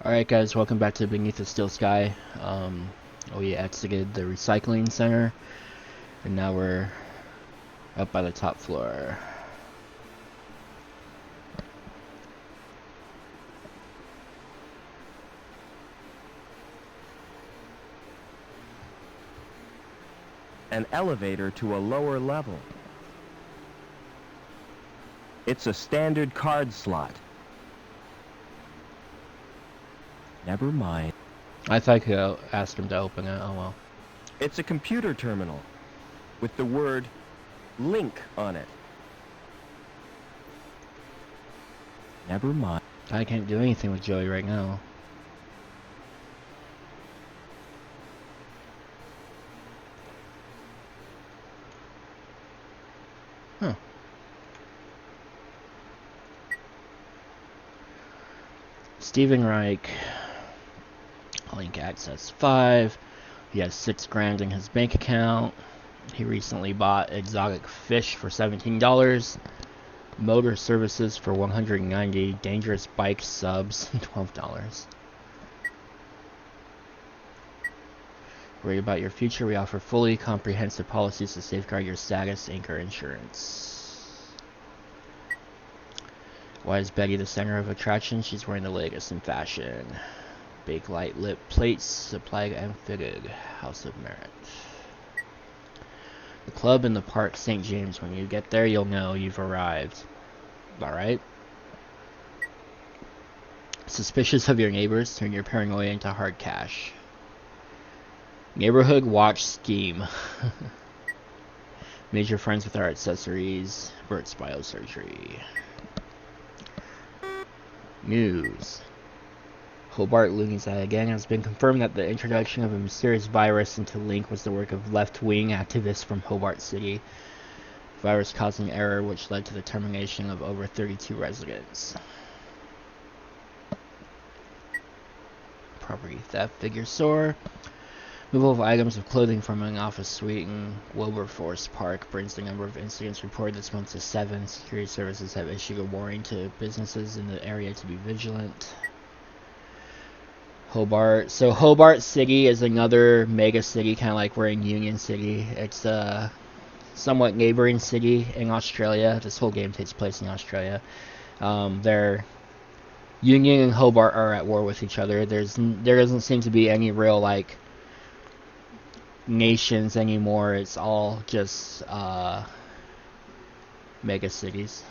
Alright guys, welcome back to Beneath the Steel Sky. We exited the recycling center, and now we're up by the top floor. An elevator to a lower level. It's a standard card slot. Never mind. I thought I could ask him to open it, oh well. It's a computer terminal with the word link on it. Never mind. I can't do anything with Joey right now. Huh. Steven Reich. Link access 5. He has $6,000 in his bank account. He recently bought exotic fish for $17. Motor services for $190. Dangerous bike subs $12. Worry about your future. We offer fully comprehensive policies to safeguard your status. Anchor Insurance. Why is Betty the center of attraction? She's wearing the latest in fashion. Bake light lip plates, supplied and fitted. House of Merit. The club in the park, St. James. When you get there, you'll know you've arrived. Alright? Suspicious of your neighbors, turn your paranoia into hard cash. Neighborhood watch scheme. Major friends with our accessories. Burt's Biosurgery. News. Hobart Looney's Eye again has been confirmed that the introduction of a mysterious virus into Link was the work of left-wing activists from Hobart City. The virus caused an error which led to the termination of over 32 residents. Property theft, figure store. Removal of items of clothing from an office suite in Wilberforce Park brings the number of incidents reported this month to 7. Security services have issued a warning to businesses in the area to be vigilant. Hobart. So Hobart City is another mega city, kind of like we're in Union City. It's a somewhat neighboring city in Australia. This whole game takes place in Australia. Their Union and Hobart are at war with each other. There doesn't seem to be any real like nations anymore. It's all just mega cities.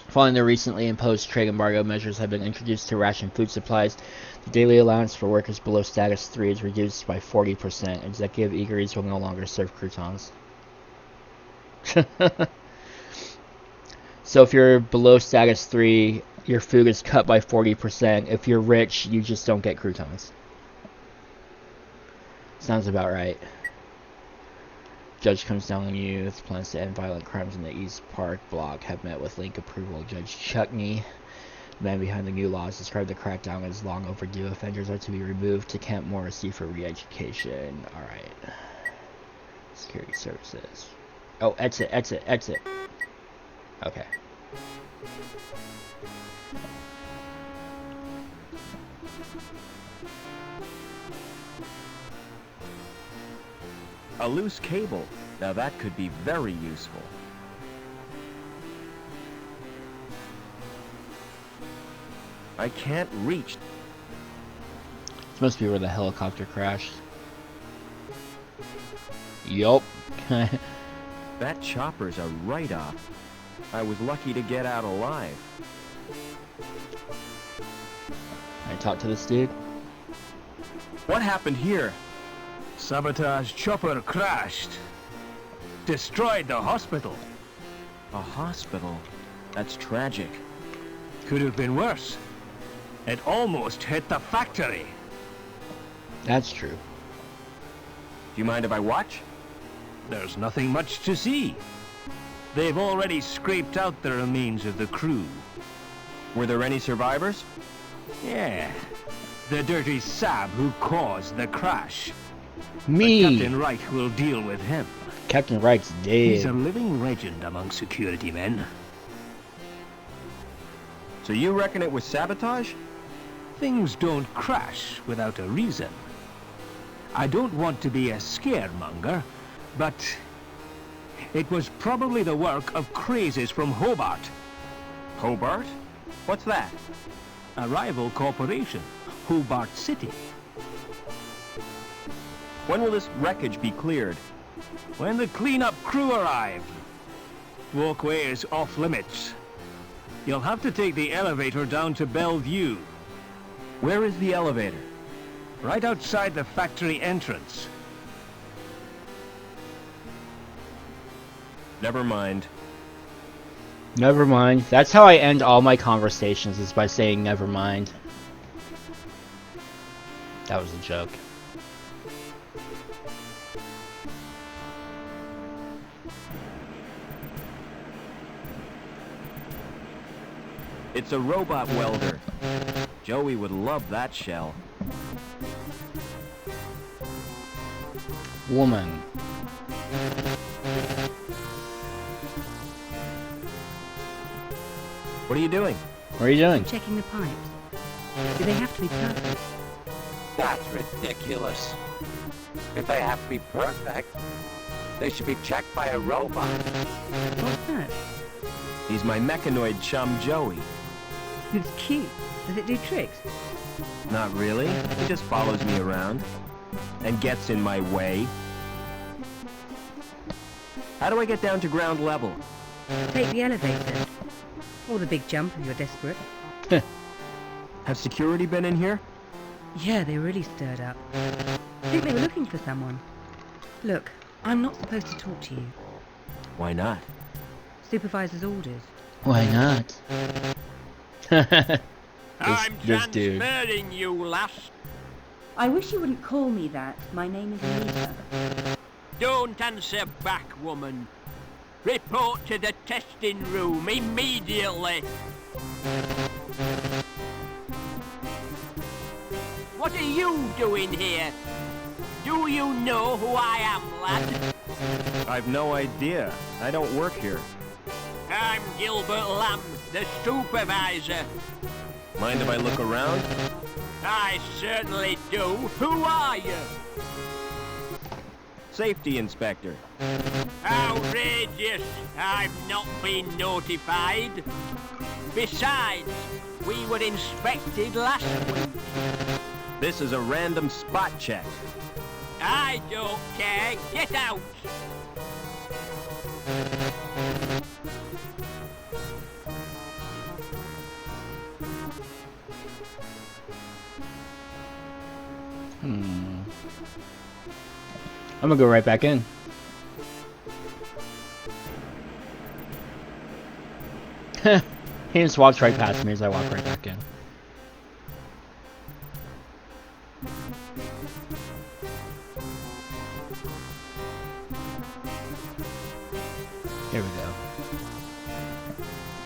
Following the recently imposed trade embargo, measures have been introduced to ration food supplies. The daily allowance for workers below status 3 is reduced by 40%. Executive eateries will no longer serve croutons. So if you're below status 3, your food is cut by 40%. If you're rich, you just don't get croutons. Sounds about right. Judge comes down on youth. Plans to end violent crimes in the East Park block have met with Link approval. Judge Chuckney, the man behind the new laws, described the crackdown as long overdue. Offenders are to be removed to Camp Morrissey for re-education. Alright. Security services. Oh, exit. Okay. A loose cable. Now that could be very useful. I can't reach. This must be where the helicopter crashed. Yup. That chopper's a write-off. I was lucky to get out alive. I talked to this dude. What happened here? Sabotage chopper crashed. Destroyed the hospital. A hospital? That's tragic. Could have been worse. It almost hit the factory. That's true. Do you mind if I watch? There's nothing much to see. They've already scraped out the remains of the crew. Were there any survivors? Yeah. The dirty sab who caused the crash. Me! But Captain Reich will deal with him. Captain Reich's dead. He's a living legend among security men. So you reckon it was sabotage? Things don't crash without a reason. I don't want to be a scaremonger, but it was probably the work of crazes from Hobart, Hobart? What's that? a rival corporation, Hobart City. When will this wreckage be cleared? When the cleanup crew arrive, walkway is off limits. You'll have to take the elevator down to Bellevue, Where is the elevator? right outside the factory entrance. Never mind. Never mind. That's how I end all my conversations, is by saying never mind. That was a joke. It's a robot welder. Joey would love that shell. Woman. What are you doing? What are you doing? Checking the pipes. Do they have to be perfect? That's ridiculous. If they have to be perfect, they should be checked by a robot. What's that? He's my mechanoid chum, Joey. It's cute. Does it do tricks? Not really. He just follows me around. And gets in my way. How do I get down to ground level? Take the elevator. Or the big jump if you're desperate. Has security been in here? Yeah, they really stirred up. I think they were looking for someone. Look, I'm not supposed to talk to you. Why not? Supervisor's orders. Why not? I'm this dude. transferring you, lass. I wish you wouldn't call me that. My name is Lisa. Don't answer back, woman. Report to the testing room immediately. What are you doing here? Do you know who I am, lad? I've no idea. I don't work here. I'm Gilbert Lamb, the supervisor. Mind if I look around? I certainly do. Who are you? Safety inspector. Outrageous! I've not been notified. Besides, we were inspected last week. This is a random spot check. I don't care. Get out! I'm gonna go right back in. He just walks right past me as I walk right back in. Here we go.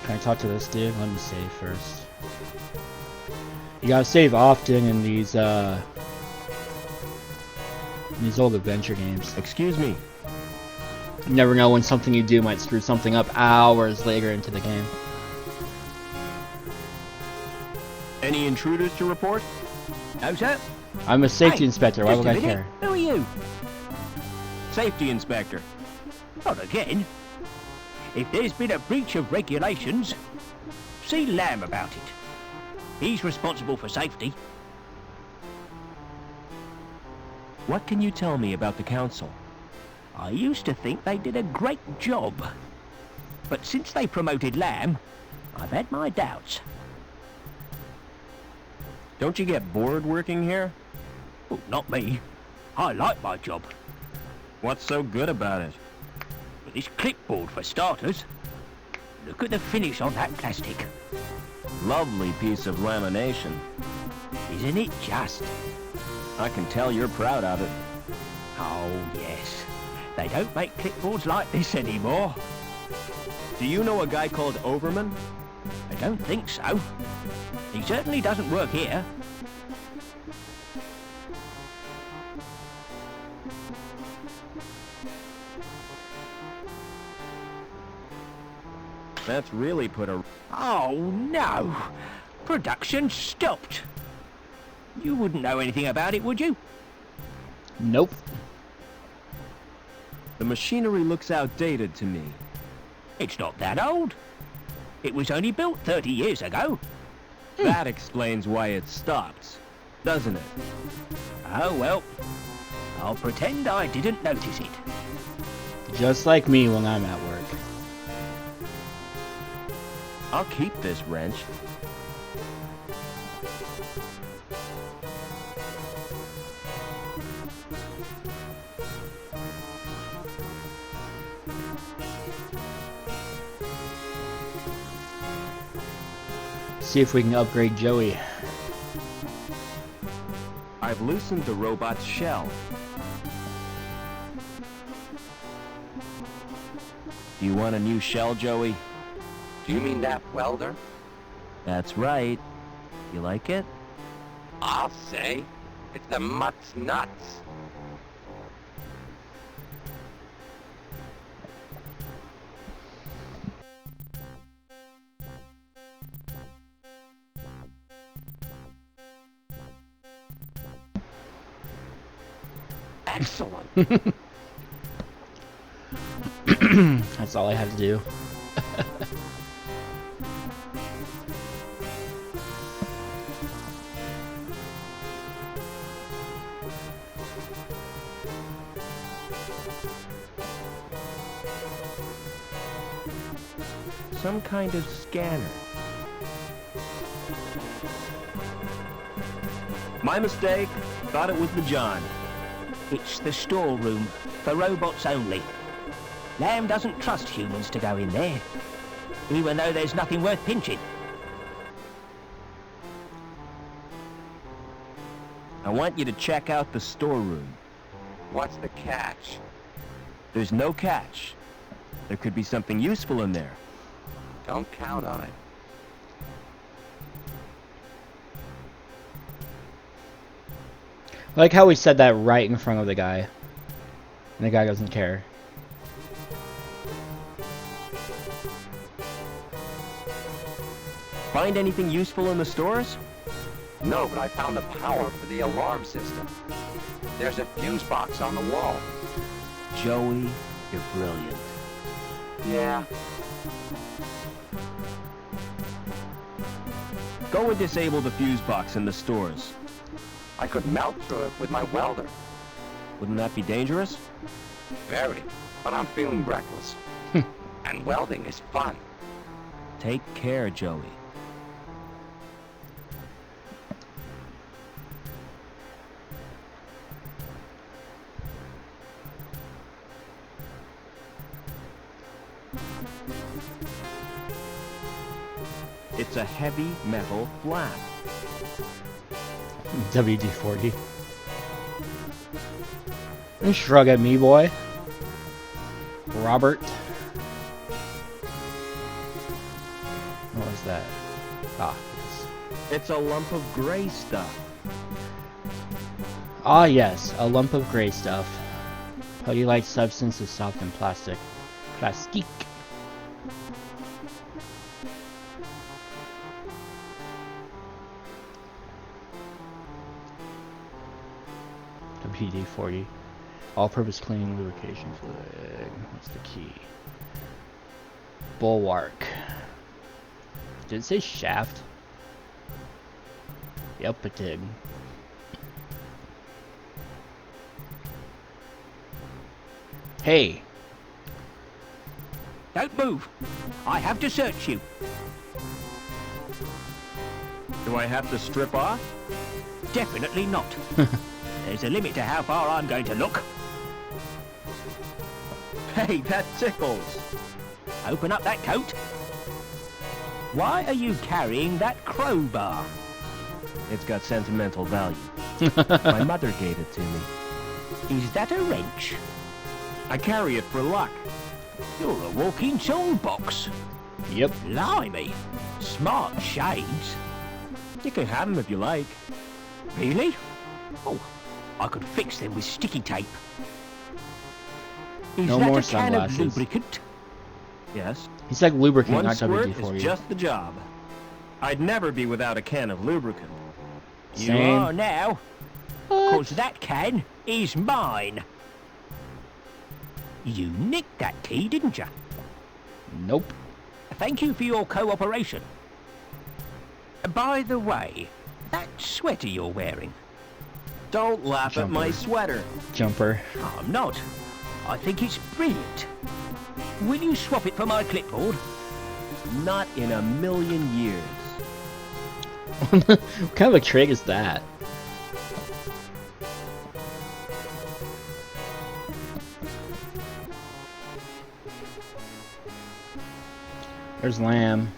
Can I talk to this dude? Let me save first. You gotta save often in these old adventure games. Excuse me. You never know when something you do might screw something up hours later into the game. Any intruders to report? No, sir. I'm a safety Hey, inspector, why just would a I minute. care? Who are you? Safety inspector. Not again. If there's been a breach of regulations, see Lamb about it. He's responsible for safety. What can you tell me about the council? I used to think they did a great job. But since they promoted Lamb, I've had my doubts. Don't you get bored working here? Oh, not me. I like my job. What's so good about it? But this clipboard for starters. Look at the finish on that plastic. Lovely piece of lamination. Isn't it just? I can tell you're proud of it. Oh, yes. They don't make clipboards like this anymore. Do you know a guy called Overman? I don't think so. He certainly doesn't work here. That's really put a... Oh, no. Production stopped. You wouldn't know anything about it, would you? Nope. The machinery looks outdated to me. It's not that old. It was only built 30 years ago. That explains why it stopped, doesn't it? Oh, well. I'll pretend I didn't notice it. Just like me when I'm at work. I'll keep this wrench. See if we can upgrade Joey. I've loosened the robot's shell. Do you want a new shell, Joey? Do you mean that welder? That's right. You like it? I'll say. It's the mutt's nuts. Excellent. That's all I have to do. Some kind of scanner. My mistake. Thought it was the John. It's the storeroom, for robots only. Lamb doesn't trust humans to go in there, even though there's nothing worth pinching. I want you to check out the storeroom. What's the catch? There's no catch. There could be something useful in there. Don't count on it. I like how we said that right in front of the guy. And the guy doesn't care. Find anything useful in the stores? No, but I found the power for the alarm system. There's a fuse box on the wall. Joey, you're brilliant. Yeah. Go and disable the fuse box in the stores. I could melt through it with my welder. Wouldn't that be dangerous? Very. But I'm feeling reckless. And welding is fun. Take care, Joey. It's a heavy metal flap. WD-40. And shrug at me, boy. Robert. What was that? Ah, yes. It's a lump of gray stuff. Ah, yes, a lump of gray stuff. Putty-like substance is soft and plastic. Plastique. WD-40. All-purpose cleaning lubrication fluid. What's the key? Bulwark. Did it say shaft? Yep, it did. Hey! Don't move. I have to search you. Do I have to strip off? Definitely not. There's a limit to how far I'm going to look. Hey, that tickles. Open up that coat. Why are you carrying that crowbar? It's got sentimental value. My mother gave it to me. Is that a wrench? I carry it for luck. You're a walking toolbox. Yep. Blimey. Smart shades. You can have them if you like. Really? Oh, I could fix them with sticky tape. Is No that more a can of sunglasses. lubricant? Yes. He's like lubricant, One not squirt WD-40. is just the job. I'd never be without a can of lubricant. You Same. are now. Cause that can is mine. You nicked that key, didn't you? Nope. Thank you for your cooperation. By the way, that sweater you're wearing. Don't laugh at my sweater. Jumper. I'm not. I think it's brilliant. Will you swap it for my clipboard? Not in a million years. What kind of a trick is that? There's Lamb.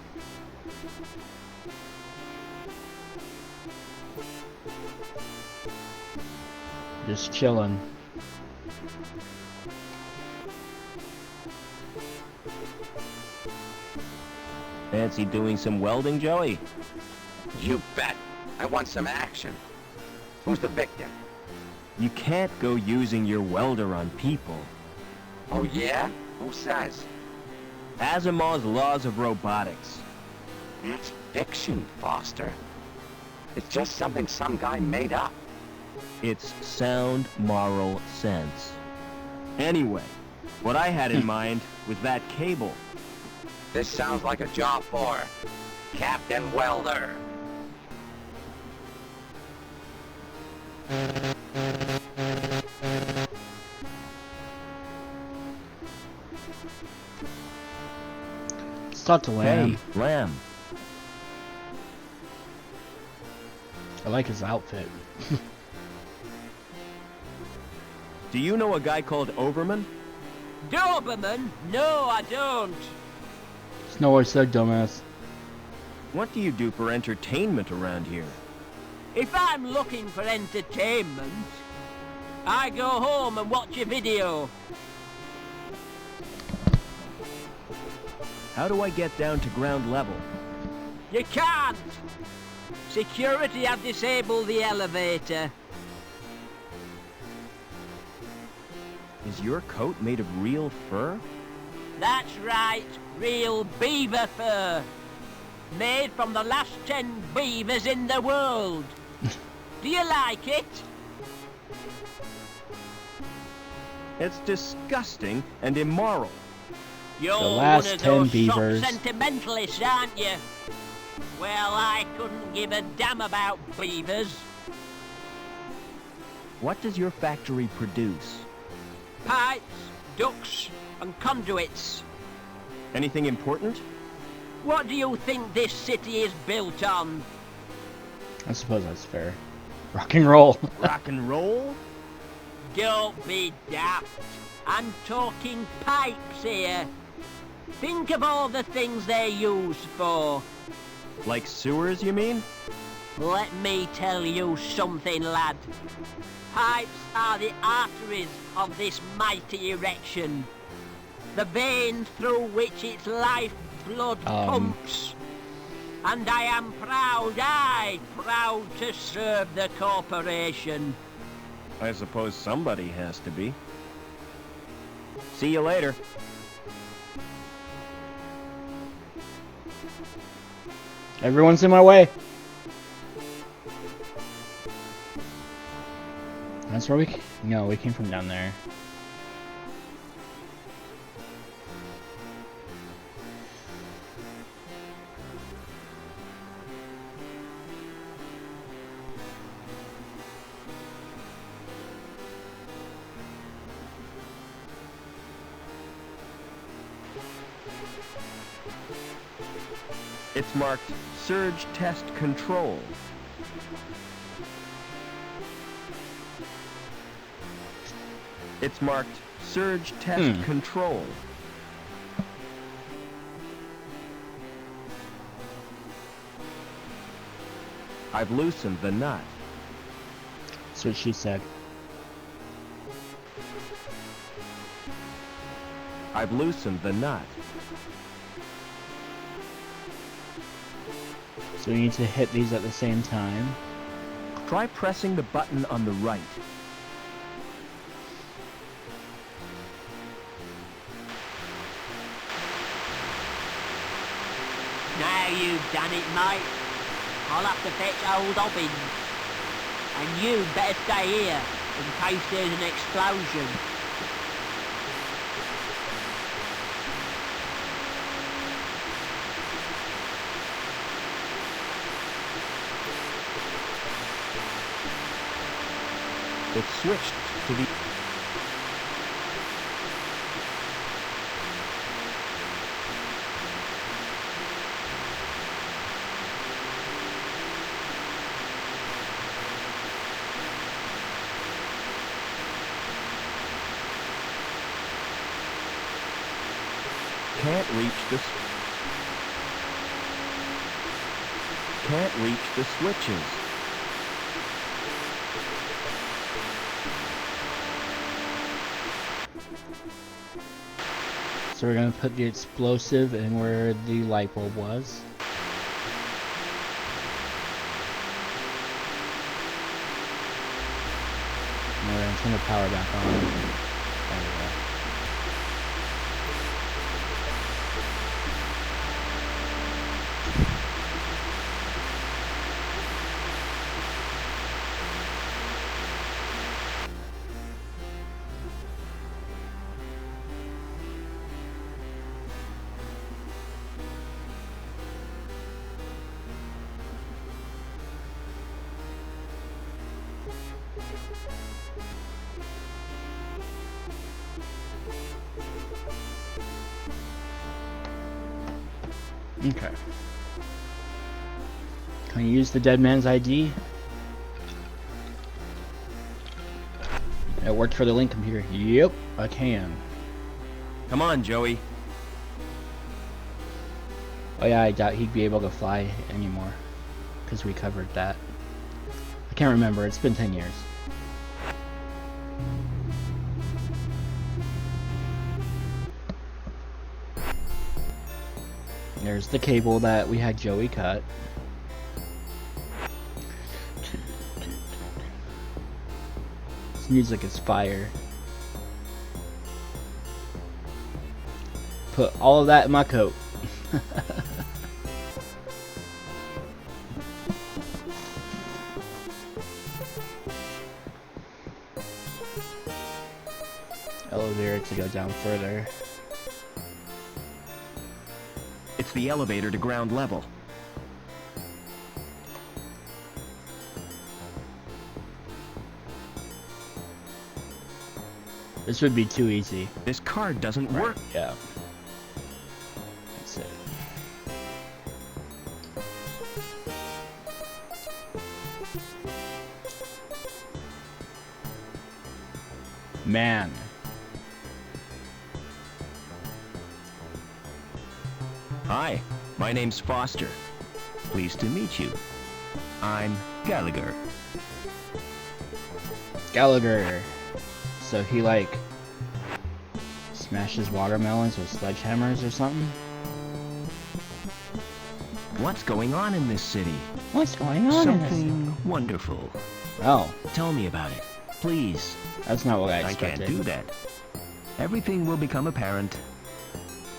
Just chilling. Fancy doing some welding, Joey? You bet. I want some action. Who's the victim? You can't go using your welder on people. Oh, yeah? Who says? Asimov's laws of robotics. That's fiction, Foster. It's just something some guy made up. It's sound moral sense. Anyway, what I had in mind was that cable. This sounds like a job for Captain Welder. Let's talk to Lamb. Hey, Lamb. I like his outfit. Do you know a guy called Overman? Doberman? No, I don't. It's not what I said, dumbass. What do you do for entertainment around here? If I'm looking for entertainment, I go home and watch a video. How do I get down to ground level? You can't. Security have disabled the elevator. Is your coat made of real fur? That's right, real beaver fur. Made from the last 10 beavers in the world. Do you like it? It's disgusting and immoral. You're The last one of 10 those beavers. soft sentimentalists, aren't you? Well, I couldn't give a damn about beavers. What does your factory produce? Pipes, ducts, and conduits. Anything important? What do you think this city is built on? I suppose that's fair. Rock and roll. Rock and roll? Don't be daft. I'm talking pipes here. Think of all the things they're used for. Like sewers, you mean? Let me tell you something, lad. Pipes are the arteries of this mighty erection. The veins through which its lifeblood pumps. And I am proud to serve the corporation. I suppose somebody has to be. See you later. Everyone's in my way. That's where we... No, we came from down there. It's marked Surge Test Control. It's marked Surge Test Control. I've loosened the nut. That's what she said. I've loosened the nut. So we need to hit these at the same time. Try pressing the button on the right. you've done it, mate. I'll have to fetch old Hobbins. And you better stay here, in case there's an explosion. It switched to the... Can't reach the switches. So we're gonna put the explosive in where the light bulb was. And we're gonna turn the power back on. There we go. Okay. Can you use the dead man's ID? It worked for the Link computer. Yep, I can. Come on, Joey. Oh yeah, I doubt he'd be able to fly anymore. Because we covered that. I can't remember, it's been 10 years. There's the cable that we had Joey cut. This music is fire. Put all of that in my coat. Elevator to go down further. It's the elevator to ground level. This would be too easy. This card doesn't work. Yeah. That's it. Man. Hi, my name's Foster. Pleased to meet you. I'm Gallagher. Gallagher. So he like smashes watermelons with sledgehammers or something? What's going on in this city? What's going on in this? Something wonderful. Oh, Tell me about it, please. that's not what I I expected. can't do that. Everything will become apparent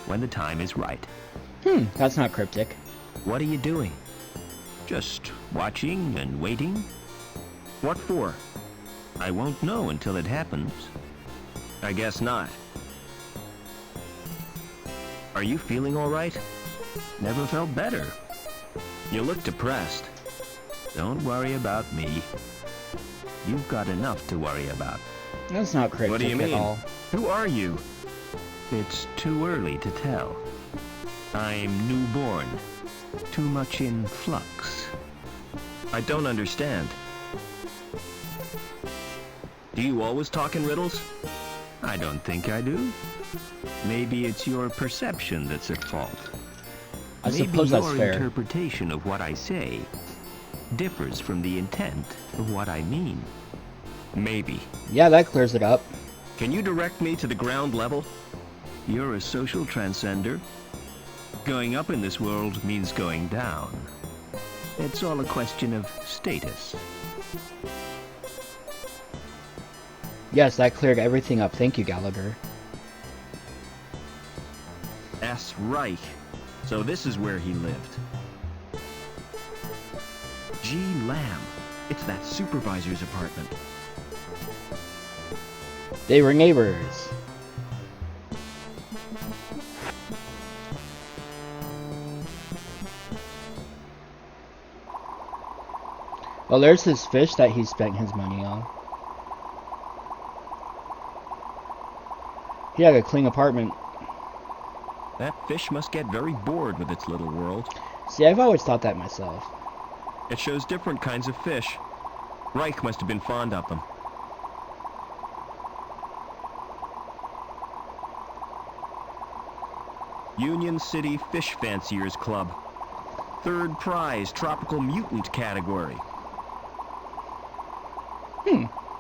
when the time is right. That's not cryptic. What are you doing? Just watching and waiting? What for? I won't know until it happens. I guess not. Are you feeling all right? Never felt better. You look depressed. Don't worry about me. You've got enough to worry about. That's not cryptic What do you at mean? all. Who are you? It's too early to tell. I'm newborn. Too much in flux. I don't understand. Do you always talk in riddles? I don't think I do. Maybe it's your perception that's at fault. I suppose that's Maybe fair. your interpretation of what I say differs from the intent of what I mean. Maybe. Yeah, that clears it up. Can you direct me to the ground level? You're a social transcender. Going up in this world means going down. It's all a question of status. Yes, that cleared everything up. Thank you, Gallagher. That's right. So this is where he lived. G. Lamb. It's that supervisor's apartment. They were neighbors. Oh, there's his fish that he spent his money on. He had a clean apartment. That fish must get very bored with its little world. See, I've always thought that myself. It shows different kinds of fish. Reich must have been fond of them. Union City Fish Fanciers Club. Third prize, tropical mutant category.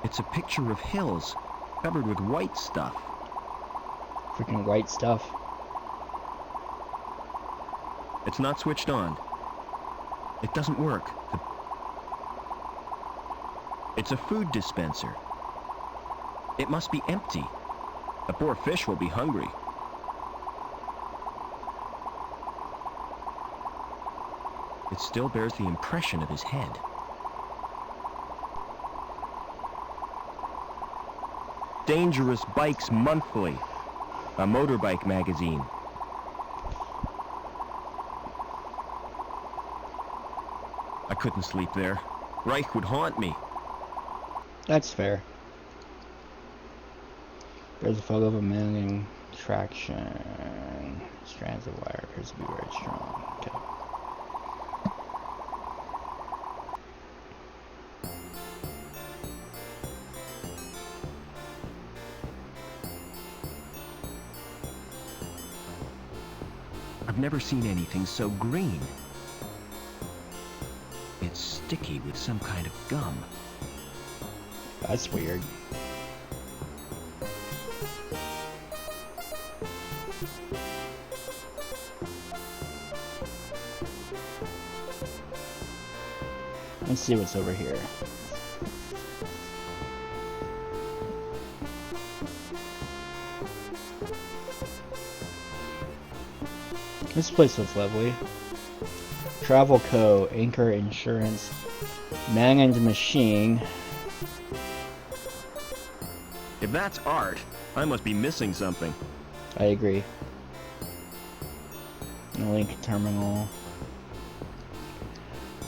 It's a picture of hills covered with white stuff. Freaking white stuff. It's not switched on. It doesn't work. It's a food dispenser. It must be empty. The poor fish will be hungry. It still bears the impression of his head. Dangerous Bikes Monthly, a motorbike magazine. I couldn't sleep there. Reich would haunt me. That's fair. There's a photo of a man in traction. Strands of wire appears to be very strong. Okay. I've never seen anything so green. It's sticky with some kind of gum. That's weird. Let's see what's over here. This place looks lovely. Travel Co., Anchor Insurance, Man and Machine. If that's art, I must be missing something. I agree. The Link Terminal.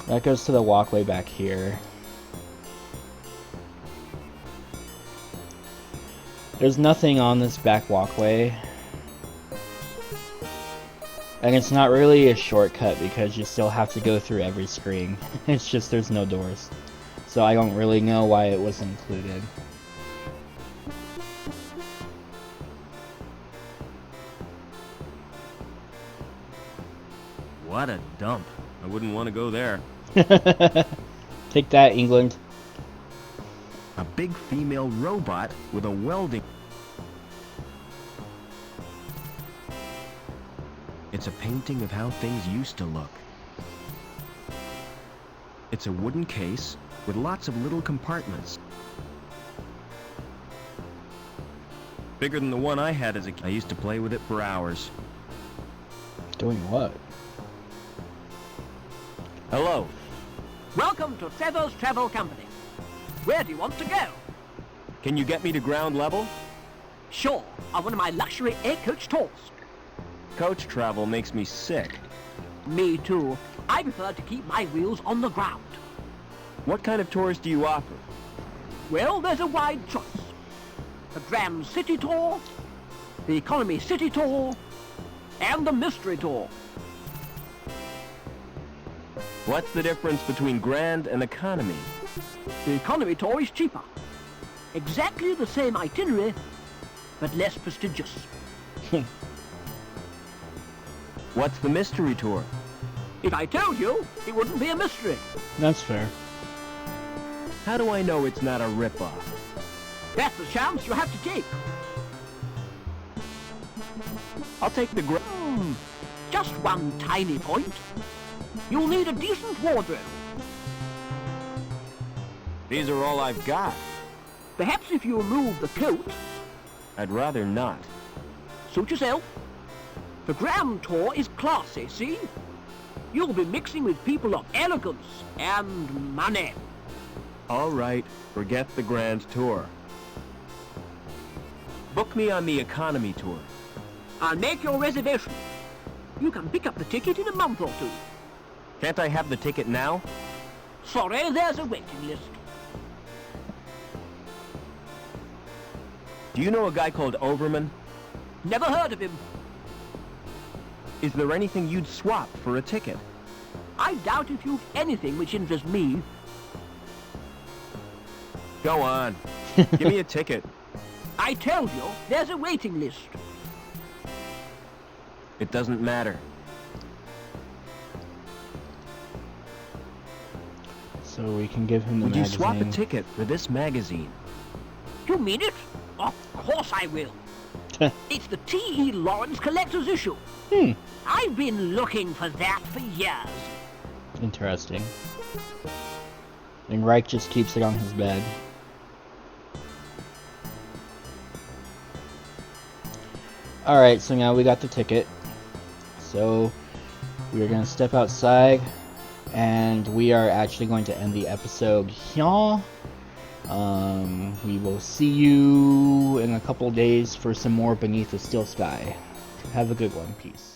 That goes to the walkway back here. There's nothing on this back walkway. And it's not really a shortcut because you still have to go through every screen. It's just there's no doors. So I don't really know why it was included. What a dump. I wouldn't want to go there. Take that, England. A big female robot with a welding... It's a painting of how things used to look. It's a wooden case with lots of little compartments. Bigger than the one I had as a kid. I used to play with it for hours. Doing what? Hello. Welcome to Trevor's Travel Company. Where do you want to go? Can you get me to ground level? Sure, on one of my luxury air coach tours. Coach travel makes me sick. Me too. I prefer to keep my wheels on the ground. What kind of tours do you offer? Well, there's a wide choice. The Grand City Tour, the Economy City Tour, and the Mystery Tour. What's the difference between grand and economy? The Economy Tour is cheaper. Exactly the same itinerary, but less prestigious. What's the mystery tour? If I told you, it wouldn't be a mystery. That's fair. How do I know it's not a ripoff? That's the chance you have to take. I'll take the Just one tiny point. You'll need a decent wardrobe. These are all I've got. Perhaps if you remove the coat, I'd rather not. suit yourself. The Grand Tour is classy, see? You'll be mixing with people of elegance and money. All right, forget the grand tour. Book me on the economy tour. I'll make your reservation. You can pick up the ticket in a month or two. Can't I have the ticket now? Sorry, there's a waiting list. Do you know a guy called Overman? Never heard of him. Is there anything you'd swap for a ticket? I doubt if you've anything which interests me. Go on. Give me a ticket. I told you, there's a waiting list. It doesn't matter. So we can give him the Would you magazine. swap a ticket for this magazine? You mean it? Of course I will. It's the T.E. Lawrence Collector's Issue. I've been looking for that for years. Interesting. And Reich just keeps it on his bed. Alright, so now we got the ticket. So we're gonna step outside and we are actually going to end the episode here. We will see you in a couple days for some more Beneath the Steel Sky. Have a good one. Peace.